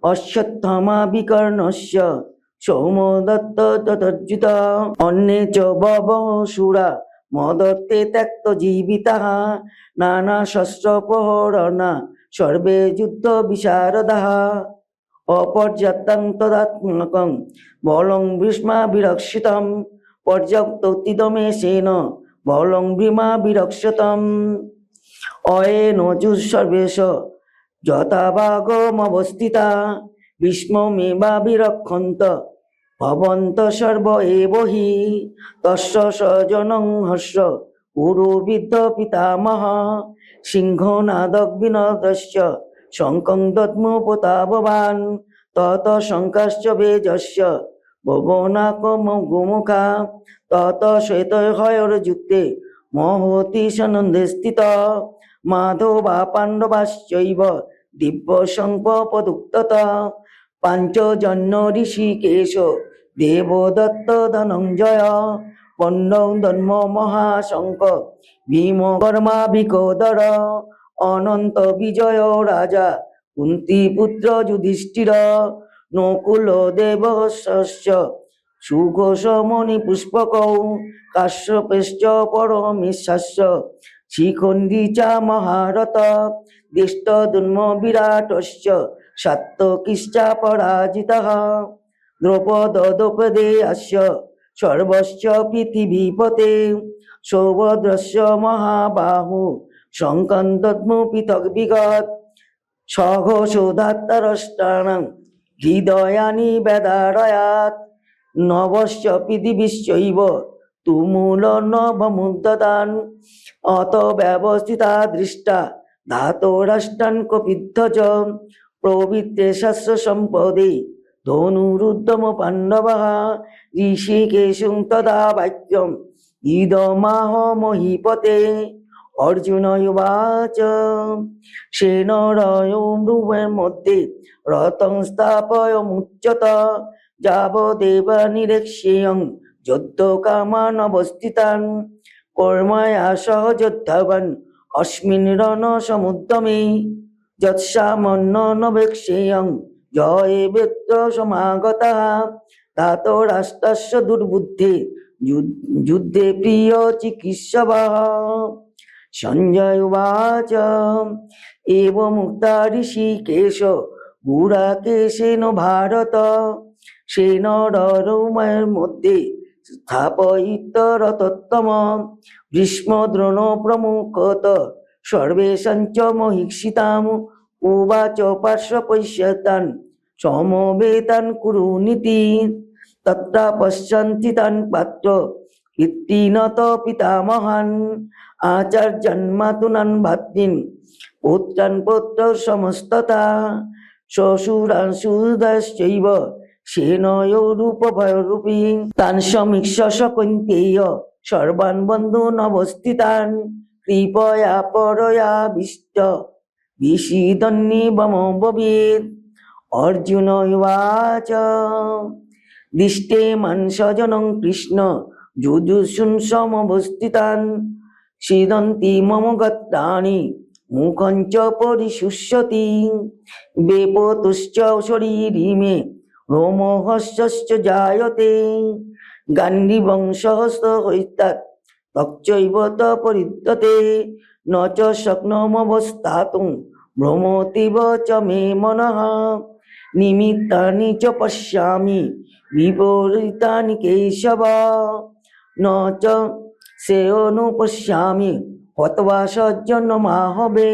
Speaker 2: অশ্বত্থামা বিকর্ণস্য সৌমদত্ত ততর্জিত। অন্যে চ বভূসুরা মদত্তে ত্যক্ত জীবিতাঃ নানা শস্ত্রপহরণা সর্বে যুদ্ধ বিশারদাঃ। অপর্যাপ্তং তদাত্মকং বলং ভীষ্মা বিরক্ষিতম পর্যাপ্তোত্তিদমেশেন বলং ভীমা বিরক্ষতম। অয়েন যু সর্বেশ যথাভাগমবস্থিতা ভীষ্মমেবা বিরক্ষন্ত ভবন্ত সর্ব এব হি। তস্য স্বজনং হর্ষ পুরোবিদ্ধ পিতামহ সিংহনাদগ্বিনদশ্চ শঙ্কং দদ্মোপতাভবান। তত শঙ্কাশ্চ বেজস্য ভগনাকমগোমুখা তত শ্বেতহয়র্যুক্তে মহতি সনন্দে স্থিত। মাধবা পাণ্ডবাশ্চৈব দিব্য সংপদুক্তত পাঞ্চজন্য ঋষিকেশ দেবদত্ত ধনঞ্জয় পণ্যৌ ধর্ম মহাশঙ্ক ভীম কর্মাভিকোদর। অনন্ত বিজয় রাজা কুন্তিপুত্র যুধিষ্ঠির নকুল দেবশ্চ সুঘোষ মণি পুষ্পকৌ কাশ্যপেশ্চ পরমেশ্বস্য শিখণ্ডী চ মহারথ। দৃষ্টদ্যুম্ন বিরাটশ্চ সাত্যকিশ্চ পরাজিতঃ দ্রৌপদ দ্রৌপদেয়াস্য সর্বশ্চ পৃথিবীপতে। সৌভদ্রস্য মহাবাহু শঙ্কং দদ্মো পৃথক বিগত সঘোষোধাত্তরষ্টানাং হৃদয়ানি বেদারয়াৎ। নভশ্চ পৃথিবীশ্চৈব তুমুল নভমুদ্যতান অত ব্যবস্থিতা দৃষ্টা ধাতরাষ্টান কপিধ্বজ। প্রবৃত্তে শস্য সম্পদে ধনুরুদ্ধম পাণ্ডবः ঋষিকেশং তদা বাক্যম ইদমাহ মহীপতে। অর্জুন উবাচ সেনরয়ো ব্রুবের মধ্যে রথং স্থাপয়মুচ্যত যাবদেব নিরীক্ষ্যেয়ং যুদ্ধকামান অবস্থিতান। কর্ময়া সহ যোদ্ধাবান অস্মিন রণসমুদ্যমে যৎসামান্য নবেক্ষেয়ং জয়ে বেত্র সমাগতः। তাতো রাষ্ট্রস্য দুর্বুদ্ধে যুদ্ধে প্রিয় চিকিৎসবः। সঞ্জয় উবাচ এবমুক্তা ঋষিকেশ গুড়াকেশেন ভারত। সেন রৌমায়ের মধ্যে স্থাপয়িত রথোত্তম ভীষ্ম দ্রোণ প্রমুখত সর্বেষাঞ্চ মহীক্ষিতাম। উবাচ পার্শ্বপৈষ্যতান সমবেতান কুরুনীতি। তত্র পশ্যন্তি তান পাত্র কীর্তিনত পিতামহান। আচার্যান মাতুনান ভাতৃন পুত্রান পুত্র সমস্ততা শ্বশুরান সুহৃদাশ্চৈব সেনয়োরূপভয়রূপী। তান সমীক্ষ কৌন্তেয় সর্বান বন্ধূন অবস্থিতান কৃপয়া পরয়া বিষ্ট বিষীদন্নিবমব্রবীৎ। অর্জুন উবাচ দৃষ্টে মান স্বজনং কৃষ্ণ যুযুৎসুং সমবস্থিতান সিদন্তি মম গত্রাণি মুখঞ্চ পরিশুষ্যতি বেপতুশ্চ শরীরি মে রোমহস্যশ্চ জায়তে গান্ডীবং সহস্র হৈতাৎ তচ্চৈব ত পরিদ্যতে ন চ শক্নোমবস্থাতুং ভ্রমতিব চ মে মনঃ নিমিত্তানি চ পশ্যামি বিপরীতানি কেশব ন চ সেয়নুপশ্যামি হত্বা সজ্জন মাহবে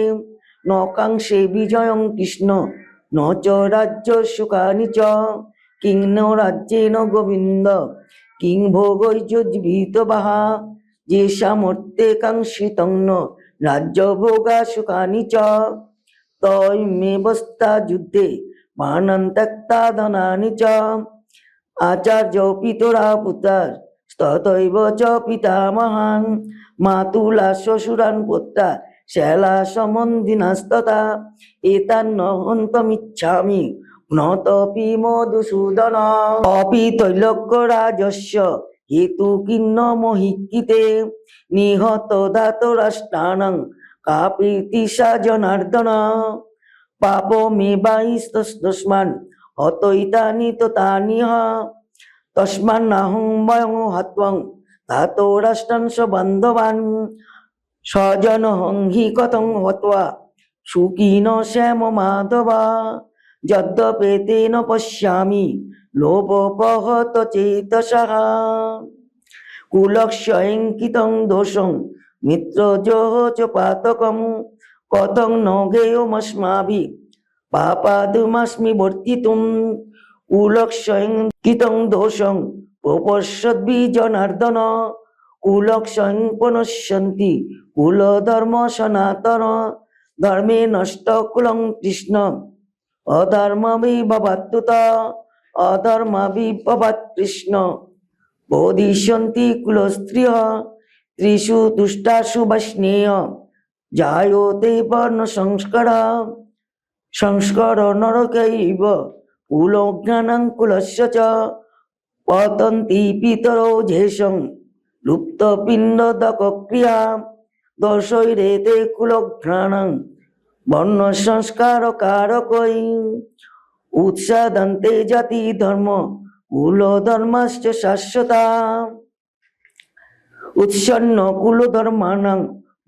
Speaker 2: ন কাংক্ষে বিজয়ং কৃষ্ণ ন চ রাজ্য সুখানি চ কিং ন রাজ্যেন গোবিন্দ কিং ভোগৈর্যজীবিতবাহ যে সামর্থ্যে কাঙ্ক্ষিতং ন রাজ্য ভোগা সুখানি চ তৈমেবস্তা যুদ্ধে বাণান ত্যক্তা ধনানি চ আচার্য পিতরা পুত্রার তথৈব চ পিতামহান মাতুলা শ্বশুরান পুত্রা শ্যালা সম্বন্ধিনাস্ততা এতান্ন হন্তমিচ্ছামি নতপি মধুসূদন অপি তৈলক্য রাজস্য হেতু কিন্ন মহিকৃতে নিহত ধাতরাষ্ট্রাণং কাপ্রীতিশা জনার্দন পাপ মে বাইস্তস্মান হতৈতানি তানি তস্মান্নাহং বয়ং হত্বং ধাতরাষ্ট্রাংশ বান্ধবান স্বজন হি কথং হত্বা সুখীন শ্যাম মাধবা যদ্যপেতেন পশ্যামি লোভোপহত চেতসঃ কুলস্যঙ্কিতং দোষং মিত্রজোহ চ পাতকং কথং ন গেয়মস্মাভি পাপাদুমস্মি বর্তিতুম কুলস্যঙ্কিতং দোষং প্রপশ্যদ্বি জনার্দন কুলস্যং পুনশ্যন্তি কুলধর্ম সনাতন ধর্মে নষ্ট কুলং কৃষ্ণ অধর্মবিভবাত্তুত অধর্মবিভবাৎ কৃষ্ণ বোধিষ্যন্তি কুলস্ত্রিয় ত্রিষু তুষ্টাসু বৈষ্ণেয় জায়তে বর্ণ সংস্কার সংস্কার নরকৈব কুলজ্ঞানং কুলস্য চ পতন্তি পিতরো ঝেষং লুপ্ত পিণ্ডদক ক্রিয়া দর্শৈরেতে কুলঘ্রাণং বর্ণ সংস্কার কারকৈ উৎসাদন্তে জাতি ধর্ম কুল ধর্মাশ্চ শাশ্বতা উৎসন্ন কুল ধর্মাণং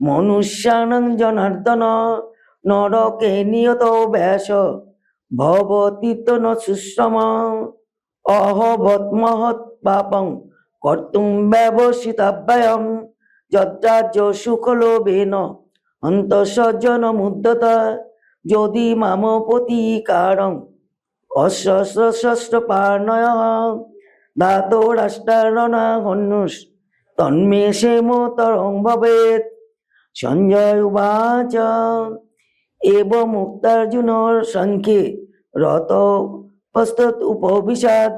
Speaker 2: মনুষ্যাণং জনার্দন নরকে নিয়ত ব্যাস ভবতি ন সুশ্রম অহবৎ মহৎ পাপং কর্তুং ব্যবসিতাব্যয়ম যদ্রাজ্য সুখলোভেন অন্তঃসজ্জন মুদ্যত যদি মাম প্রতিকারং অশস্ত্র পার্ণয় ধাতরাষ্ট্রারণা হন্যুষ তন্মে সেমতরং ভবেৎ সঞ্জয় উবাচ এব মুক্তার্জুনর সংখ্যে রত পস্তত উপবিশাদ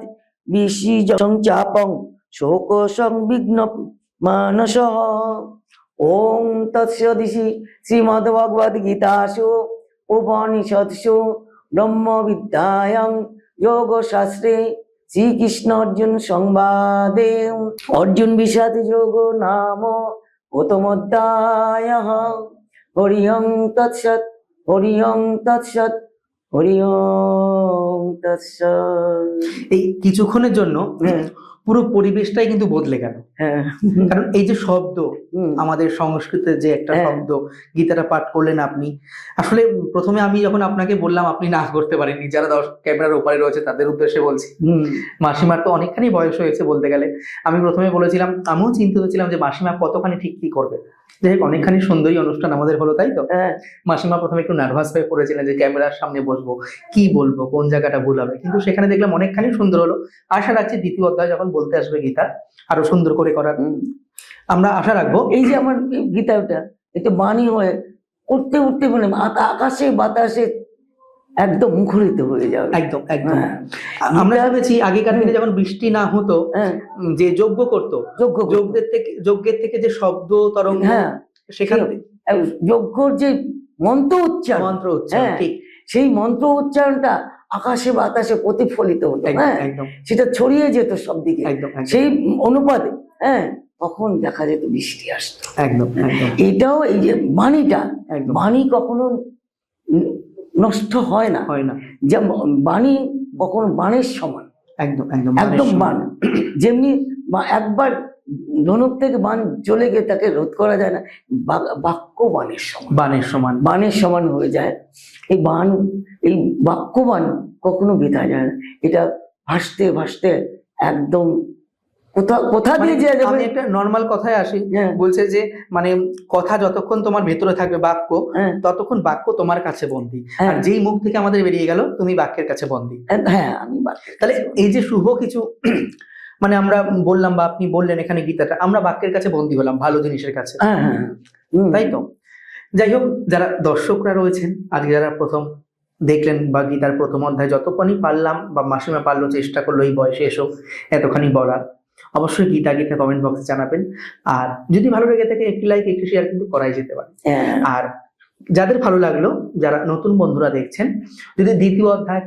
Speaker 2: বিসিজং চাপং শোক সংবিঘ্ন মানসঃ ওম তৎসদিতি শ্রীমদ্ভগবদ্গীতাসু উপনিষৎসু ব্রহ্মবিদ্যায়াং যোগশাস্ত্রে শ্রীকৃষ্ণ অর্জুন সংবাদে অর্জুন বিষাদ যোগ নাম প্রথমোধ্যায়ঃ হরি ওম তৎসৎ হরি ওম তৎসৎ হরি ওম তৎসৎ।
Speaker 1: এই কিছুক্ষণের জন্য পুরো পরিবেশটাই কিন্তু বদলে গেল।
Speaker 2: হ্যাঁ,
Speaker 1: কারণ এই যে শব্দ, আমাদের সংস্কৃতের যে একটা শব্দ, গীতাটা পাঠ করলেন আপনি, আসলে প্রথমে আমি যখন আপনাকে বললাম আপনি না করতে পারেননি, যারা ক্যামেরার ওপারে রয়েছে তাদের উদ্দেশ্যে বলছি, মাসিমার তো অনেকখানি বয়স হয়েছে বলতে গেলে। আমি প্রথমে বলেছিলাম, আমিও চিন্তিত ছিলাম যে মাসিমা কতখানি ঠিক কি করবে। যাই হোক, অনেকখানি সুন্দরী অনুষ্ঠান আমাদের হলো, তাই তো? মাসিমা প্রথমে একটু নার্ভাস হয়ে পড়েছিলেন যে ক্যামেরার সামনে বসবো, কি বলবো, কোন জায়গাটা ভুল হবে, কিন্তু সেখানে দেখলাম অনেকখানি সুন্দর হলো। আশা রাখছি দ্বিতীয় অধ্যায় যখন বলতে আসবে গীতা, আরো সুন্দর করে করার আমরা আশা রাখবো।
Speaker 2: এই যে আমার গীতাটা এটা বাণী হয়ে উঠতে উঠতে মানে আকাশে বাতাসে একদম মুখরিত হয়ে যাবে।
Speaker 1: একদম একদম। আমরা ভেবেছি আগেকার দিনে যখন বৃষ্টি না হতো, যে যজ্ঞ করতো, যজ্ঞের থেকে যে শব্দ তরঙ্গ, সেখানে
Speaker 2: যজ্ঞর যে মন্ত্র উচ্চারণ, ঠিক সেই মন্ত্র উচ্চারণটা আকাশে বাতাসে প্রতিফলিত হতো, সেটা ছড়িয়ে যেত সব দিকে, সেই অনুপাতে তখন দেখা যেত বৃষ্টি আসতো।
Speaker 1: একদম একদম
Speaker 2: এটাও এই যে বাণীটা,
Speaker 1: একদম
Speaker 2: বাণী কখনো নষ্ট হয় না,
Speaker 1: হয় না।
Speaker 2: যে বাণী কখনো বাণের সমান,
Speaker 1: একদম একদম
Speaker 2: একদম বাণ। যেমনি একবার ধনুক থেকে বাণ চলে গিয়ে তাকে রোধ করা যায় না, বাক্য বাণের সমান,
Speaker 1: বাণের সমান।
Speaker 2: বাণের সমান হয়ে যায়। এই বাণ, এই বাক্য বাণ কখনো বৃথা যায় না। এটা ভাসতে ভাসতে একদম কোথা দিয়ে যায় যাবে।
Speaker 1: আমি একটা নর্মাল কথায় আসি,
Speaker 2: হ্যাঁ।
Speaker 1: বলছে যে মানে কথা যতক্ষণ তোমার ভেতরে থাকবে বাক্য,
Speaker 2: হ্যাঁ।
Speaker 1: ততক্ষণ বাক্য তোমার কাছে বন্দী।
Speaker 2: হ্যাঁ।
Speaker 1: আর যেই মুখ থেকে আমাদের বেরিয়ে গেল তুমি বাক্যের কাছে বন্দী।
Speaker 2: হ্যাঁ, আমি
Speaker 1: তাহলে এই যে শুভ কিছু মানে আমরা বললাম বা আপনি বললেন এখানে গীতাটা, আমরা বাক্যের কাছে বন্দী হলাম, ভালো জিনিসের কাছে, তাই তো? যাই হোক, যারা দর্শকরা রয়েছেন আজকে, যারা প্রথম দেখলেন বা গীতার প্রথম অধ্যায় যতক্ষণই পারলাম বা মাসিমা পারলো, চেষ্টা করলো এই বয়সে এসো এতখানি বলার, অবশ্যই গীতা কমেন্ট বক্সে জানাবেন। আর যদি ভালো লেগে থাকে একটি লাইক একটি শেয়ার কিন্তু করাই যেতে পারে। আর যাদের ভালো লাগলো, যারা নতুন বন্ধুরা দেখছেন, যদি দ্বিতীয় অধ্যায়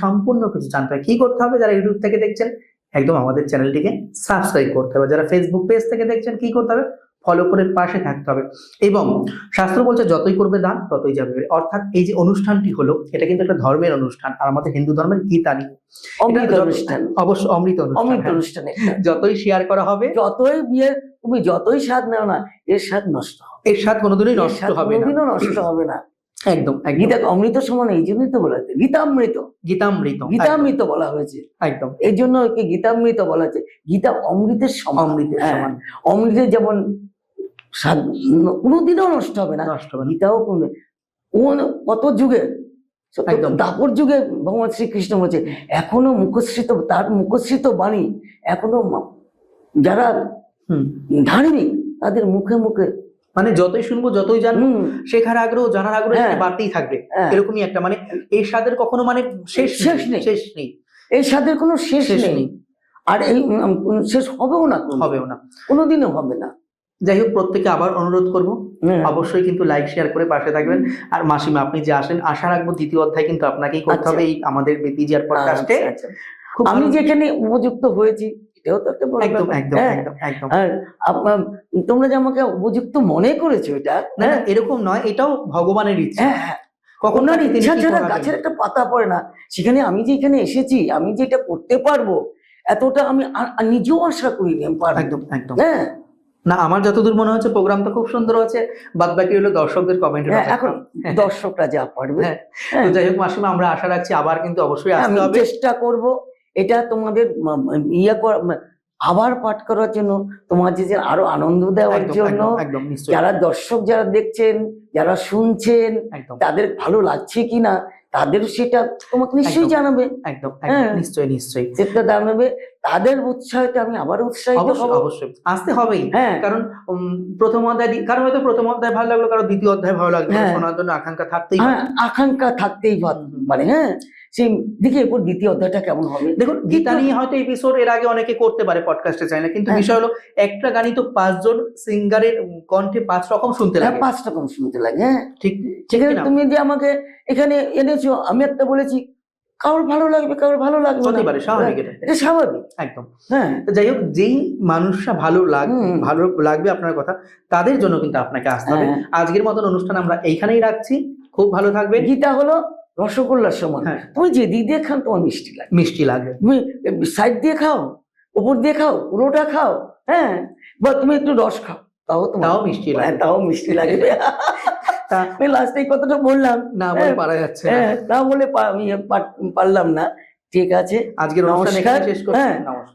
Speaker 1: সম্পূর্ণ কিছু জানতে হয় কি করতে হবে? যারা ইউটিউব থেকে দেখছেন একদম আমাদের চ্যানেলটিকে সাবস্ক্রাইব করতে হবে। যারা ফেসবুক পেজ থেকে দেখছেন কি করতে হবে? ফলো করে পাশে থাকতে হবে। এবং শাস্ত্র বলছে যতই করবে দান ততই যাবে। অর্থাৎ এই যে অনুষ্ঠানটি হলো, এটা কিন্তু একটা ধর্মের অনুষ্ঠান, আর আমাদের হিন্দু ধর্মের গীতা নিয়ে অবশ্য অমৃত অনুষ্ঠান। যতই শেয়ার করা হবে,
Speaker 2: যতই বিয়ে তুমি যতই স্বাদ নাও না, এর স্বাদ নষ্ট হবে,
Speaker 1: এর স্বাদ কোনোদিনই নষ্ট হবে না,
Speaker 2: কোনোদিনও নষ্ট হবে না।
Speaker 1: একদম
Speaker 2: গীতা অমৃত সমান, এই জন্যই তো বলা হয়েছে গীতামৃত। গীতামৃত বলা হয়েছে,
Speaker 1: একদম
Speaker 2: এই জন্য একে গীতামৃত বলা হয়েছে। গীতা অমৃতের সমান, অমৃতের যেমন স্বাদ কোনোদিনও নষ্ট হবে না, গীতাও কত যুগে, দাপর যুগে ভগবান শ্রীকৃষ্ণ বলছে, এখনো তার মুখশ্রিত বাণী এখনো যারা ধার্মিক তাদের মুখে মুখে,
Speaker 1: মানে যতই শুনবো যতই জানবো শেখার আগ্রহ, জানার আগ্রহ বাড়তেই থাকবে। এরকমই একটা মানে এই স্বাদের কখনো মানে শেষ নেই,
Speaker 2: এই স্বাদের কোনো শেষ নেই। আর এই শেষ হবেও না, কোনোদিনও হবে না।
Speaker 1: যাই হোক, প্রত্যেকে আবার অনুরোধ করব, অবশ্যই কিন্তু লাইক শেয়ার করে পাশে থাকবেন। আর মাসিমা আপনি যে আসেন, আশা রাখবো দ্বিতীয় অধ্যায় কিন্তু আপনাকেই করতে হবে এই আমাদের বিপিজিআর পডকাস্টে।
Speaker 2: আমি যেখানে উপযুক্ত হয়েছি এটাও তো একটা বড়
Speaker 1: একদম
Speaker 2: ব্যাপার।
Speaker 1: একদম একদম একদম।
Speaker 2: আর তোমরা যে আমাকে উপযুক্ত মনে করেছো, এটা
Speaker 1: না এরকম নয়, এটাও ভগবানের ইচ্ছা।
Speaker 2: কখনো ইচ্ছা ছাড়া গাছের একটা পাতা পড়ে না। সেখানে আমি যে এখানে এসেছি, আমি যে এটা করতে পারবো এতটা আমি নিজেও আশা করিনি আমি পারবো।
Speaker 1: একদম একদম। না, আমার যতদূর মনে হচ্ছে প্রোগ্রামটা খুব সুন্দর হচ্ছে, বাদ বাকি হলো দর্শকদের কমেন্ট।
Speaker 2: এখন দর্শকরা যা পারবে।
Speaker 1: তো যাই হোক মাসিমা, আমরা আশা রাখছি আবার কিন্তু অবশ্যই আসতে হবে,
Speaker 2: চেষ্টা করব এটা তোমাদের আবার পাঠ করার জন্য, তোমাদের আরো আনন্দ দেওয়ার জন্য। যারা দর্শক যারা দেখছেন, যারা শুনছেন, তাদের ভালো লাগছে কিনা তাদের সেটা তোমাকে নিশ্চয়ই জানাবে।
Speaker 1: একদম নিশ্চয়ই নিশ্চয়ই
Speaker 2: সেটা জানাবে। তাদের উৎসাহিত আমি আবার উৎসাহিত হব।
Speaker 1: অবশ্যই আসতে হবেই, কারণ প্রথম অধ্যায়, কারণ হয়তো প্রথম অধ্যায় ভালো লাগলো, কারণ দ্বিতীয় অধ্যায় ভালো লাগলো, শোনার জন্য
Speaker 2: আকাঙ্ক্ষা থাকতেই মানে সেই দিকে এরপর দ্বিতীয় অধ্যায়টা কেমন হবে।
Speaker 1: দেখুন, গীতা নিয়ে হয়তো এপিসোড এর আগে অনেকে করতে পারে, পডকাস্টে চাই না, কিন্তু বিষয় হলো একটা গানই তো 5 জন সিঙ্গারের কণ্ঠে 5 রকম শুনতে লাগে,
Speaker 2: 5 রকম শুনতে লাগে। ঠিক, তুমি যে আমাকে এখানে এনেছো, আমি একটা বলেছি, কারোর ভালো লাগবে, কারোর ভালো লাগবে
Speaker 1: হতে পারে, স্বাভাবিক, এটা
Speaker 2: স্বাভাবিক
Speaker 1: একদম। যাই হোক, যেই মানুষরা ভালো লাগবে আপনার কথা, তাদের জন্য কিন্তু আপনাকে আসতে হবে। আজকের মতন অনুষ্ঠান আমরা এইখানেই রাখছি, খুব ভালো থাকবে।
Speaker 2: গীতা হলো রসগোল্লার সমান, তুমি যে দিক দিয়ে খান তোমার মিষ্টি লাগে, তুমি সাইড দিয়ে খাও, উপর দিয়ে খাও, পুরোটা খাও, বা তুমি একটু রস খাও, তাও মিষ্টি লাগে, লাগবে। লাস্টে কথাটা বললাম না বলে পারা যাচ্ছে না, বলে পারলাম না। ঠিক আছে, আজকের অনুষ্ঠান এখানে শেষ করছি। নমস্কার।